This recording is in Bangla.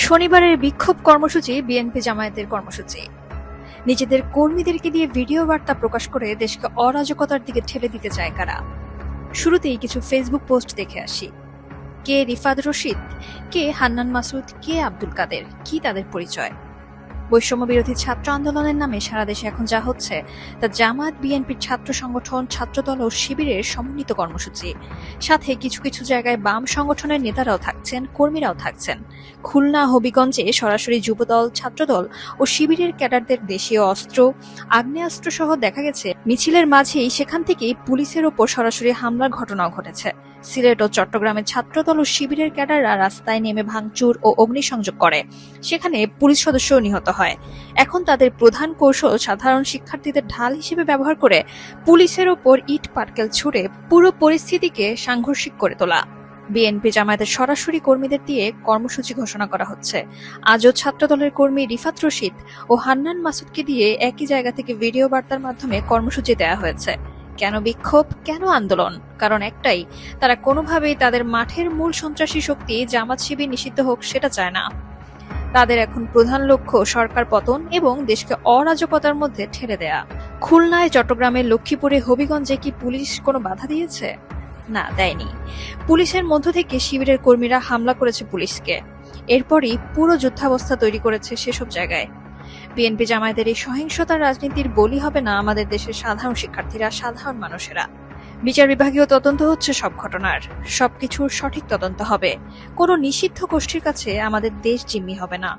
শনিবারের বিক্ষোভ কর্মসূচি বিএনপি জামায়াতের কর্মসূচি। নিজেদের কর্মীদেরকে দিয়ে ভিডিও বার্তা প্রকাশ করে দেশকে অরাজকতার দিকে ঠেলে দিতে চায় কারা? শুরুতেই কিছু ফেসবুক পোস্ট দেখে আসি। কে রিফাত রশিদ, কে হান্নান মাসুদ, কে আব্দুল কাদের, কি তাদের পরিচয়? বৈষম্য বিরোধী ছাত্র আন্দোলনের নামে সারা দেশে এখন যা হচ্ছে তা জামায়াত, বিএনপির ছাত্র সংগঠন, ছাত্রদল ও শিবিরের সমন্বিত কর্মসূচি। সাথে কিছু কিছু জায়গায় বাম সংগঠনের নেতারাও থাকছেন, কর্মীরাও থাকছেন। খুলনা, হবিগঞ্জে সরাসরি যুবদল, ছাত্রদল ও শিবিরের ক্যাডারদের দেশীয় অস্ত্র, আগ্নেয়াস্ত্র সহ দেখা গেছে মিছিলের মাঝেই সেখান থেকেই পুলিশের ওপর সরাসরি হামলার ঘটনাও ঘটেছে। সিলেট ও চট্টগ্রামের ছাত্রদল ও শিবিরের ক্যাডাররা রাস্তায় নেমে ভাঙচুর ও অগ্নিসংযোগ করে, সেখানে পুলিশ সদস্যও নিহত হয়। এখন তাদের প্রধান কৌশল সাধারণ শিক্ষার্থীদের ঢাল হিসেবে ব্যবহার করে পুলিশের ওপর ইট পাটকেল ছুড়ে পুরো পরিস্থিতিকে সাংঘর্ষিক করে তোলা। বিএনপি জামায়াতের সরাসরি কর্মীদের দিয়ে কর্মসূচি ঘোষণা করা হচ্ছে। আজও ছাত্রদলের কর্মী রিফাত রশিদ ও হান্নান মাসুদকে দিয়ে একই জায়গা থেকে ভিডিও বার্তার মাধ্যমে কর্মসূচি দেয়া হয়েছে। কেন বিক্ষোভ, কেন আন্দোলন? কারণ একটাই, তারা কোনোভাবেই তাদের মাঠের মূল সন্ত্রাসী শক্তি জামাত শিবির নিষিদ্ধ হোক সেটা চায় না। তাদের এখন প্রধান লক্ষ্য সরকার পতন এবং দেশকে অরাজকতার মধ্যে ঠেলে দেয়া। খুলনায়, চট্টগ্রামে, লক্ষ্মীপুরে, হবিগঞ্জে কি পুলিশ কোনো বাধা দিয়েছে? না, দেয়নি। পুলিশের মধ্য থেকে শিবিরের কর্মীরা হামলা করেছে পুলিশকে। এরপরই পুরো যুদ্ধাবস্থা তৈরি করেছে সেসব জায়গায়। বিএনপি জামায়াতের এই সহিংসতার রাজনীতির বলি হবে না আমাদের দেশের সাধারণ শিক্ষার্থীরা, সাধারণ মানুষেরা। বিচার বিভাগীয় তদন্ত হচ্ছে সব ঘটনার, সবকিছুর সঠিক তদন্ত হবে। কোনো নিষিদ্ধ গোষ্ঠীর কাছে আমাদের দেশ জিম্মি হবে না।